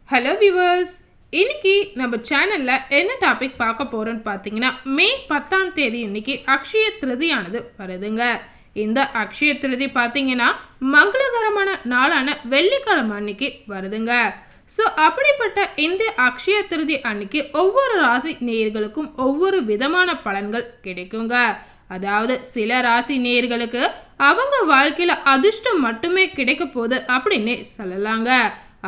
Hello viewers, இன்னைக்கு நம்ம சேனலில் என்ன டாபிக் பார்க்க போகிறோன்னு பார்த்தீங்கன்னா, மே 10ஆம் தேதி இன்னைக்கு அக்ஷய திருதியானது வருதுங்க. இந்த அக்ஷய திருதி பார்த்தீங்கன்னா மங்களகரமான நாளான வெள்ளிக்கிழமை அன்னைக்கு வருதுங்க. ஸோ அப்படிப்பட்ட இந்த அக்ஷய திருதி அன்னைக்கு ஒவ்வொரு ராசி நேயர்களுக்கும் ஒவ்வொரு விதமான பலன்கள் கிடைக்குங்க. அதாவது சில ராசி நேயர்களுக்கு அவங்க வாழ்க்கையில் அதிர்ஷ்டம் மட்டுமே கிடைக்க போகுது அப்படின்னு சொல்லலாங்க.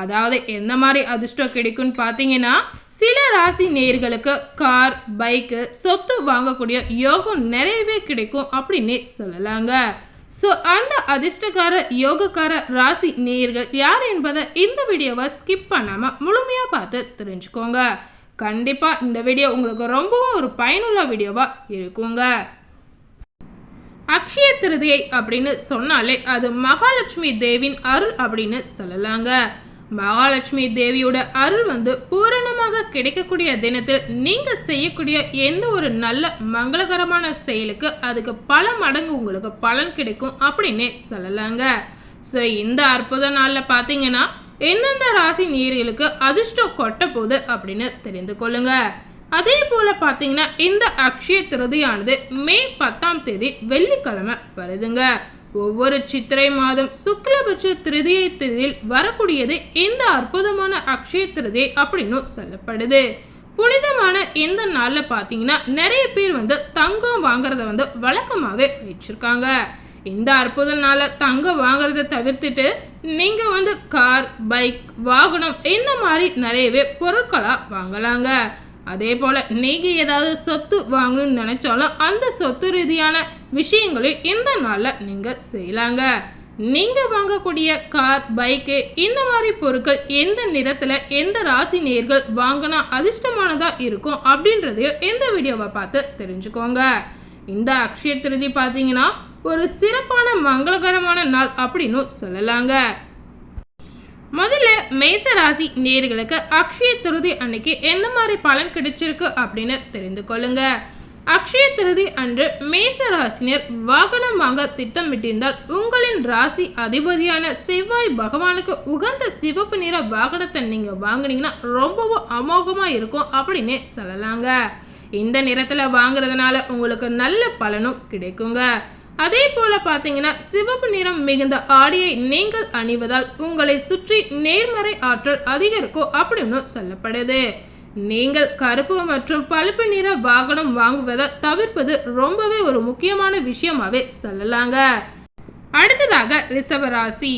அதாவது எந்த மாதிரி அதிர்ஷ்டம் கிடைக்கும்னு பார்த்தீங்கன்னா, சில ராசி நேயர்களுக்கு கார், பைக்கு, சொத்து வாங்கக்கூடிய யோகம் நிறையவே கிடைக்கும் அப்படின்னு சொல்லலாங்க. ஸோ அந்த அதிர்ஷ்டக்கார யோகக்கார ராசி நேயர்கள் யார் என்பதை இந்த வீடியோவை ஸ்கிப் பண்ணாமல் முழுமையாக பார்த்து தெரிஞ்சுக்கோங்க. கண்டிப்பாக இந்த வீடியோ உங்களுக்கு ரொம்பவும் ஒரு பயனுள்ள வீடியோவாக இருக்குங்க. அக்ஷய திருதியை அப்படின்னு சொன்னாலே அது மகாலட்சுமி தேவியின் அருள் அப்படின்னு சொல்லலாங்க. மகாலட்சுமி தேவியோட அருள் பூரணமாக கிடைக்கக்கூடிய தினத்தில் நீங்க செய்யக்கூடிய எந்த ஒரு நல்ல மங்களகரமான செயலுக்கு அதுக்கு பல மடங்கு உங்களுக்கு பலன் கிடைக்கும் அப்படின்னே சொல்லலாங்க. ஸோ இந்த அற்புத நாளில் பார்த்தீங்கன்னா எந்தெந்த ராசி நேயர்களுக்கு அதிர்ஷ்டம் கொட்ட போகுது அப்படின்னு தெரிந்து கொள்ளுங்க. அதே போல பார்த்தீங்கன்னா இந்த அக்ஷய திருதியானது மே 10ஆம் தேதி வெள்ளிக்கிழமை வருதுங்க. ஒவ்வொரு சித்திரை மாதம் சுக்லபட்ச திருதியை தேதியில் வரக்கூடியது இந்த அற்புதமான அக்ஷய திருதியை அப்படின்னு சொல்லப்படுது. புனிதமான இந்த நாளில் பார்த்தீங்கன்னா நிறைய பேர் தங்கம் வாங்குறத வழக்கமாகவே வச்சிருக்காங்க. இந்த அற்புத நாளில் தங்கம் வாங்குறத தவிர்த்துட்டு நீங்கள் கார், பைக், வாகனம் இந்த மாதிரி நிறையவே பொருட்களாக வாங்கலாங்க. அதே போல் நீங்கள் ஏதாவது சொத்து வாங்கணும்னு நினச்சாலும் அந்த சொத்து ரீதியான விஷயங்களை இந்த நாளில் நீங்கள் செய்யலாங்க. நீங்கள் வாங்கக்கூடிய கார், பைக்கு இந்த மாதிரி பொருட்கள் எந்த நிறத்தில் எந்த ராசி நேயர்கள் வாங்கினா அதிர்ஷ்டமானதாக இருக்கும் அப்படின்றதையும் இந்த வீடியோவை பார்த்து தெரிஞ்சுக்கோங்க. இந்த அக்ஷய திருதி பார்த்தீங்கன்னா ஒரு சிறப்பான மங்களகரமான நாள் அப்படின்னு சொல்லலாங்க. முதல்ல மேச ராசி நேயர்களுக்கு அக்ஷய திருதி அன்னைக்கு எந்த மாதிரி பலன் கிடைச்சிருக்கு அப்படின்னு தெரிந்து கொள்ளுங்க. அக்ஷய திருதி அன்று மேச ராசினர் வாகனம் வாங்க திட்டமிட்டிருந்தால் உங்களின் ராசி அதிபதியான செவ்வாய் பகவானுக்கு உகந்த சிவப்பு நிற வாகனத்தை நீங்க வாங்கினீங்கன்னா ரொம்பவும் அமோகமா இருக்கும் அப்படின்னு சொல்லலாங்க. இந்த நிறத்துல வாங்குறதுனால உங்களுக்கு நல்ல பலனும் கிடைக்குங்க. அதே போல பார்த்தீங்கன்னா சிவப்பு நிறம் மிகுந்த ஆடையை நீங்கள் அணிவதால் உங்களை சுற்றி நேர்மறை ஆற்றல் அதிகரிக்கும் அப்படின்னு சொல்லப்படுது. நீங்கள் கருப்பு மற்றும் பழுப்பு நிற வாகனம் வாங்குவதை தவிர்ப்பது ரொம்பவே ஒரு முக்கியமான விஷயமாவே சொல்லலாங்க. அடுத்ததாக ரிஷபராசி.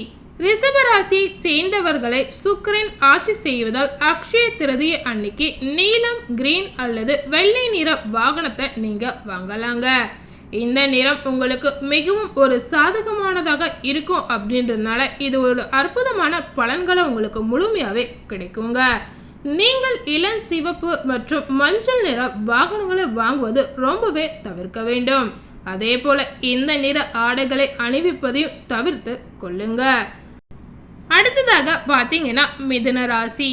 ரிஷபராசி சேர்ந்தவர்களை சுக்கிரன் ஆட்சி செய்வதால் அக்ஷய திருதியை அன்னைக்கு நீலம், கிரீன் அல்லது வெள்ளை நிற வாகனத்தை நீங்க வாங்கலாங்க. இந்த நிறம் உங்களுக்கு மிகவும் ஒரு சாதகமானதாக இருக்கும் அப்படின்றதுனால இது ஒரு அற்புதமான பலன்களை உங்களுக்கு முழுமையாகவே கிடைக்குங்க. நீங்கள் இளம் சிவப்பு மற்றும் மஞ்சள் நிற வாகனங்களை வாங்குவது ரொம்பவே தவிர்க்க வேண்டும். அதே போல இந்த நிற ஆடைகளை அணிவிப்பதையும் தவிர்த்து கொள்ளுங்க. அடுத்ததாக பார்த்தீங்கன்னா மிதுன ராசி.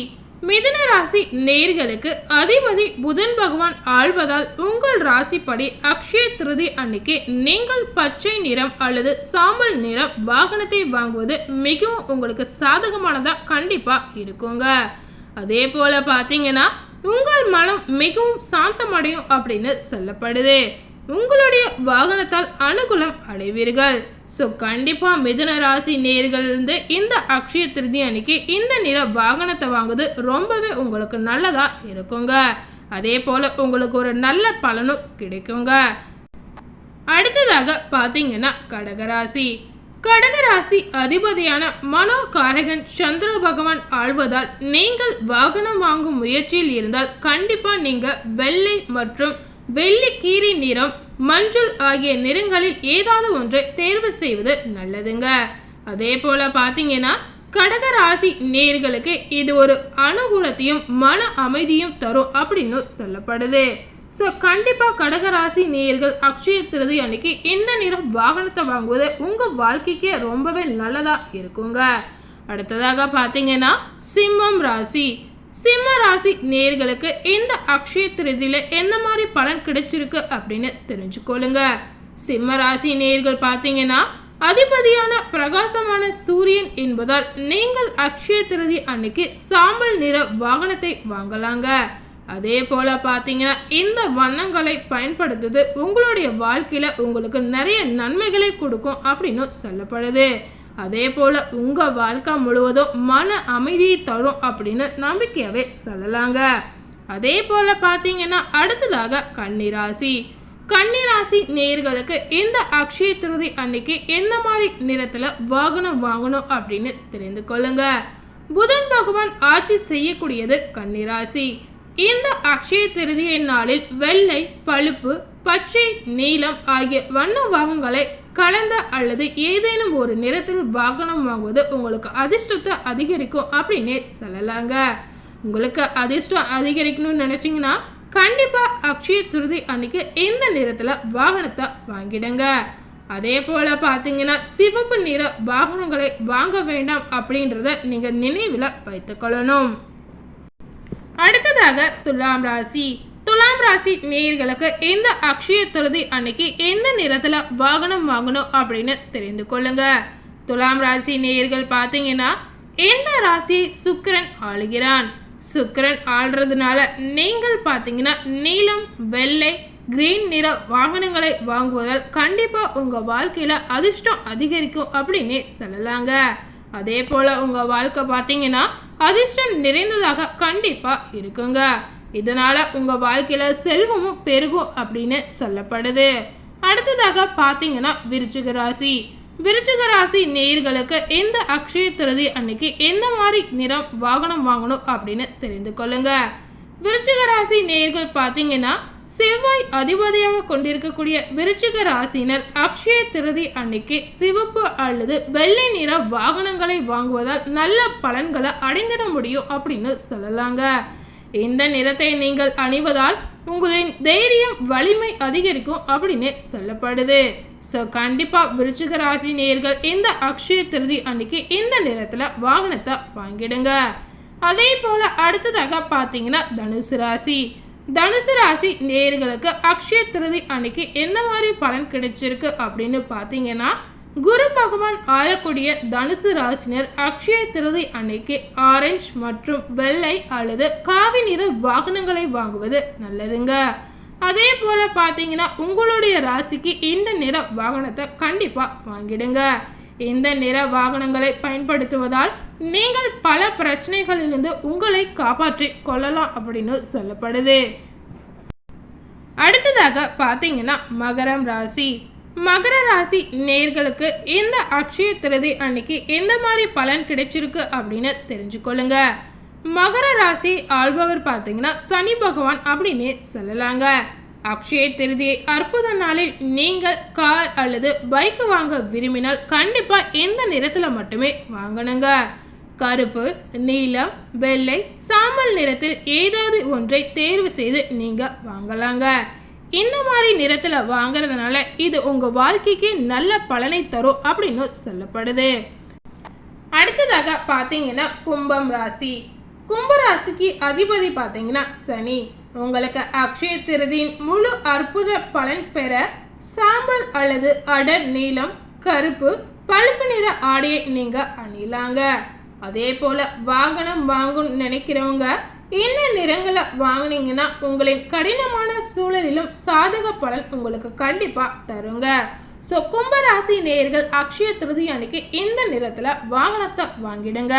மிதுன ராசி நேயர்களுக்கு அதிபதி புதன் பகவான் ஆள்வதால் உங்கள் ராசிப்படி அக்ஷய திருதி அன்னைக்கு நீங்கள் பச்சை நிறம் அல்லது சாம்பல் நிறம் வாகனத்தை வாங்குவது மிகவும் உங்களுக்கு சாதகமானதா கண்டிப்பா இருக்குங்க. அதே போல பார்த்தீங்கன்னா உங்கள் மனம் மிகவும் சாந்தமடையும் அப்படின்னு சொல்லப்படுது. உங்களுடைய வாகனத்தால் அனுகூலம் அடைவீர்கள். ஸோ கண்டிப்பாக மிதுன ராசி நேயர்கள் இந்த அக்ஷய திருதி அன்னைக்கு இந்த நிற வாகனத்தை வாங்குவது ரொம்பவே உங்களுக்கு நல்லதாக இருக்குங்க. அதே போல் உங்களுக்கு ஒரு நல்ல பலனும் கிடைக்குங்க. அடுத்ததாக பார்த்தீங்கன்னா கடகராசி. கடகராசி அதிபதியான மனோகாரகன் சந்திர பகவான் ஆள்வதால் நீங்கள் வாகனம் வாங்கும் முயற்சியில் இருந்தால் கண்டிப்பாக நீங்கள் வெள்ளை மற்றும் வெள்ளி கீரி நிறம், மஞ்சள் ஆகிய நிறங்களில் ஏதாவது ஒன்றை தேர்வு செய்வது நல்லதுங்க. அதே போல பார்த்தீங்கன்னா கடகராசி நேயர்களுக்கு இது ஒரு அனுகூலத்தையும் மன அமைதியும் தரும் அப்படின்னு சொல்லப்படுது. ஸோ கண்டிப்பாக கடகராசி நேயர்கள் அக்ஷய திருதி அன்னைக்கு இந்த நிறம் வாகனத்தை வாங்குவது உங்கள் வாழ்க்கைக்கே ரொம்பவே நல்லதாக இருக்குங்க. அடுத்ததாக பார்த்தீங்கன்னா சிம்மம் ராசி. சிம்ம ராசி நேயர்களுக்கு இந்த அக்ஷய திருதியில எந்த மாதிரி பலன் கிடைச்சிருக்கு அப்படின்னு தெரிஞ்சுக்கொள்ளுங்க. சிம்ம ராசி நேயர்கள் பார்த்தீங்கன்னா அதிபதியான பிரகாசமான சூரியன் என்பதால் நீங்கள் அக்ஷய திருதி அன்னைக்கு சாம்பல் நிற வாகனத்தை வாங்கலாங்க. அதே போல பார்த்தீங்கன்னா இந்த வண்ணங்களை பயன்படுத்துறது உங்களுடைய வாழ்க்கையில உங்களுக்கு நிறைய நன்மைகளை கொடுக்கும் அப்படின்னு சொல்லப்படுது. அதே போல உங்க வாழ்க்கை முழுவதும் மன அமைதியை தரும் அப்படின்னு நம்பிக்கையாவே சொல்லலாங்க. அதே போல பார்த்தீங்கன்னா அடுத்ததாக கன்னிராசி. கன்னிராசி நேயர்களுக்கு இந்த அக்ஷய திருதி அன்னைக்கு எந்த மாதிரி நிறத்துல வாகனம் வாங்கணும் அப்படின்னு தெரிந்து கொள்ளுங்க. புதன் பகவான் ஆட்சி செய்யக்கூடியது கன்னிராசி. இந்த அக்ஷய திருதியை நாளில் வெள்ளை, பழுப்பு, பச்சை, நீலம் ஆகிய வண்ண வாகனங்களை கலந்த அல்லது ஏதேனும் ஒரு நிறத்தில் வாகனம் வாங்குவது உங்களுக்கு அதிர்ஷ்டத்தை அதிகரிக்கும் அப்படின்னே சொல்லலாங்க. உங்களுக்கு அதிர்ஷ்டம் அதிகரிக்கணும்னு நினைச்சீங்கன்னா கண்டிப்பா அக்ஷய திருதி அன்னைக்கு இந்த நிறத்துல வாகனத்தை வாங்கிடுங்க. அதே போல பார்த்தீங்கன்னா சிவப்பு நிற வாகனங்களை வாங்க வேண்டாம் அப்படின்றத நீங்க நினைவில் வைத்துக்கொள்ளணும். அடுத்ததாக துலாம் ராசி. துலாம் ராசி நேயர்களுக்கு இந்த அக்ஷய திருதி அன்னைக்கு எந்த நிறத்துல வாகனம் வாங்கணும் அப்படின்னு தெரிந்து கொள்ளுங்க. துலாம் ராசி நேயர்கள் பார்த்தீங்கன்னா இந்த ராசி சுக்கிரன் ஆளுகிறான். சுக்கிரன் ஆள்றதுனால நீங்கள் பார்த்தீங்கன்னா நீலம், வெள்ளை, கிரீன் நிற வாகனங்களை வாங்குவதால் கண்டிப்பா உங்க வாழ்க்கையில அதிர்ஷ்டம் அதிகரிக்கும் அப்படின்னு சொல்லலாங்க. அதே போல உங்க வாழ்க்கை பார்த்தீங்கன்னா அதிர்ஷ்டம் நிறைந்ததாக கண்டிப்பா இருக்குங்க. இதனால உங்க வாழ்க்கையில செல்வமும் பெருகும் அப்படின்னு சொல்லப்படுது. அடுத்ததாக பார்த்தீங்கன்னா விருச்சிக ராசி. விருச்சிக ராசி நேயர்களுக்கு இந்த அக்ஷய திருதி அன்னைக்கு எந்த மாதிரி நிறம் வாகனம் வாங்கணும் அப்படின்னு தெரிந்து கொள்ளுங்க. விருச்சிக ராசி நேயர்கள் பார்த்தீங்கன்னா செவ்வாய் அதிபதியாக கொண்டிருக்கக்கூடிய விருச்சிக ராசினர் அக்ஷய திருதி அன்னைக்கு சிவப்பு அல்லது வெள்ளை நிற வாகனங்களை வாங்குவதால் நல்ல பலன்களை அடைந்திட முடியும் அப்படின்னு சொல்லலாங்க. இந்த நிறத்தை நீங்கள் அணிவதால் உங்களின் தைரியம், வலிமை அதிகரிக்கும் அப்படின்னு சொல்லப்படுது. ஸோ கண்டிப்பாக விருச்சிக ராசி நேயர்கள் இந்த அக்ஷய திருதி அன்னைக்கு இந்த நிறத்தில் வாகனத்தை வாங்கிடுங்க. அதே போல் அடுத்ததாக பார்த்தீங்கன்னா தனுசு ராசி. தனுசு ராசி நேயர்களுக்கு அக்ஷய திருதி அன்னைக்கு எந்த மாதிரி பலன் கிடைச்சிருக்கு அப்படின்னு பார்த்தீங்கன்னா குரு பகவான் ஆளக்கூடிய தனுசு ராசினர் அக்ஷய திருதி அன்னைக்கு ஆரஞ்சு மற்றும் வெள்ளை அல்லது காவி நிற வாகனங்களை வாங்குவது நல்லதுங்க. அதே போல பார்த்தீங்கன்னா உங்களுடைய ராசிக்கு இந்த நிற வாகனத்தை கண்டிப்பா வாங்கிடுங்க. இந்த நிற வாகனங்களை பயன்படுத்துவதால் நீங்கள் பல பிரச்சனைகளிலிருந்து உங்களை காப்பாற்றி கொள்ளலாம் அப்படின்னு சொல்லப்படுது. அடுத்ததாக பார்த்தீங்கன்னா மகரம் ராசி. மகர ராசி நேயர்களுக்கு இந்த அக்ஷய திருதி அன்னைக்கு எந்த மாதிரி பலன் கிடைச்சிருக்கு அப்படின்னு தெரிஞ்சுக்கொள்ளுங்க. மகர ராசி ஆள்பவர் பார்த்தீங்கன்னா சனி பகவான் அப்படின்னு சொல்லலாங்க. அக்ஷய திருதியை அற்புத நாளில் நீங்கள் கார் அல்லது பைக் வாங்க விரும்பினால் கண்டிப்பா இந்த நிறத்துல மட்டுமே வாங்கணுங்க. கருப்பு, நீலம், வெள்ளை, சாம்பல் நிறத்தில் ஏதாவது ஒன்றை தேர்வு செய்து நீங்க வாங்கலாங்க. இந்த மாதிரி நிறத்துல வாங்குறதுனால இது உங்க வாழ்க்கைக்கு நல்ல பலனை தரும் அப்படின்னு சொல்லப்படுது. அடுத்ததாக பார்த்தீங்கன்னா கும்பம் ராசி. கும்பராசிக்கு அதிபதி பார்த்தீங்கன்னா சனி. உங்களுக்கு அக்ஷய திருதியின் முழு அற்புத பலன் பெற சாம்பல் அல்லது அடர் நீலம், கருப்பு, பழுப்பு நிற ஆடையை நீங்க அணியலாங்க. அதே போல வாகனம் வாங்கும் நினைக்கிறவங்க என்ன நிறங்களை வாங்கினீங்கன்னா உங்களின் கடினமான சூழலிலும் சாதக பலன் உங்களுக்கு கண்டிப்பா தருங்க. ஸோ கும்பராசி நேயர்கள் அக்ஷய திருதி அன்னைக்கு இந்த நிறத்துல வாகனத்தை வாங்கிடுங்க.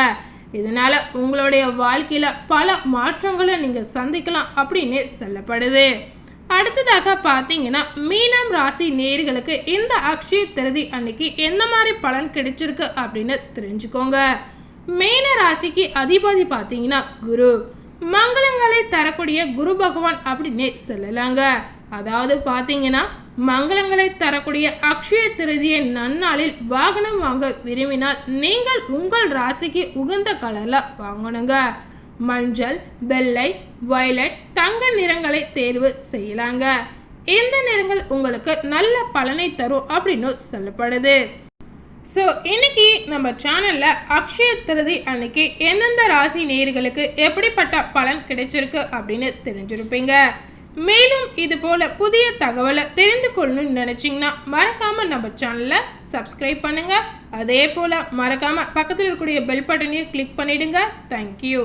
இதனால உங்களுடைய வாழ்க்கையில பல மாற்றங்களை நீங்க சந்திக்கலாம் அப்படின்னு சொல்லப்படுது. அடுத்ததாக பார்த்தீங்கன்னா மீனம் ராசி நேயர்களுக்கு இந்த அக்ஷய திருதி அன்னைக்கு எந்த மாதிரி பலன் கிடைச்சிருக்கு அப்படின்னு தெரிஞ்சுக்கோங்க. மீன ராசிக்கு அதிபதி பார்த்தீங்கன்னா குரு. மங்களங்களை தரக்கூடிய குரு பகவான் அப்படின்னு சொல்லலாங்க. அதாவது பார்த்தீங்கன்னா மங்களங்களை தரக்கூடிய அக்ஷய திருதியை நன்னாளில் வாகனம் வாங்க விரும்பினால் நீங்கள் உங்கள் ராசிக்கு உகந்த கலர்ல வாங்கணுங்க. மஞ்சள், வெள்ளை, வயலட், தங்க நிறங்களை தேர்வு செய்யலாங்க. இந்த நிறங்கள் உங்களுக்கு நல்ல பலனை தரும் அப்படின்னு சொல்லப்படுது. ஸோ இன்னைக்கு நம்ம சேனலில் அக்ஷய திருதி அன்னைக்கு எந்தெந்த ராசி நேயர்களுக்கு எப்படிப்பட்ட பலன் கிடைச்சிருக்கு அப்படின்னு தெரிஞ்சிருப்பீங்க. மேலும் இது போல புதிய தகவலை தெரிந்து கொள்ளணும்னு நினைச்சீங்கன்னா மறக்காம நம்ம சேனலை சப்ஸ்கிரைப் பண்ணுங்க. அதே போல மறக்காம பக்கத்தில் இருக்கக்கூடிய பெல் பட்டனையும் கிளிக் பண்ணிடுங்க. தேங்க்யூ.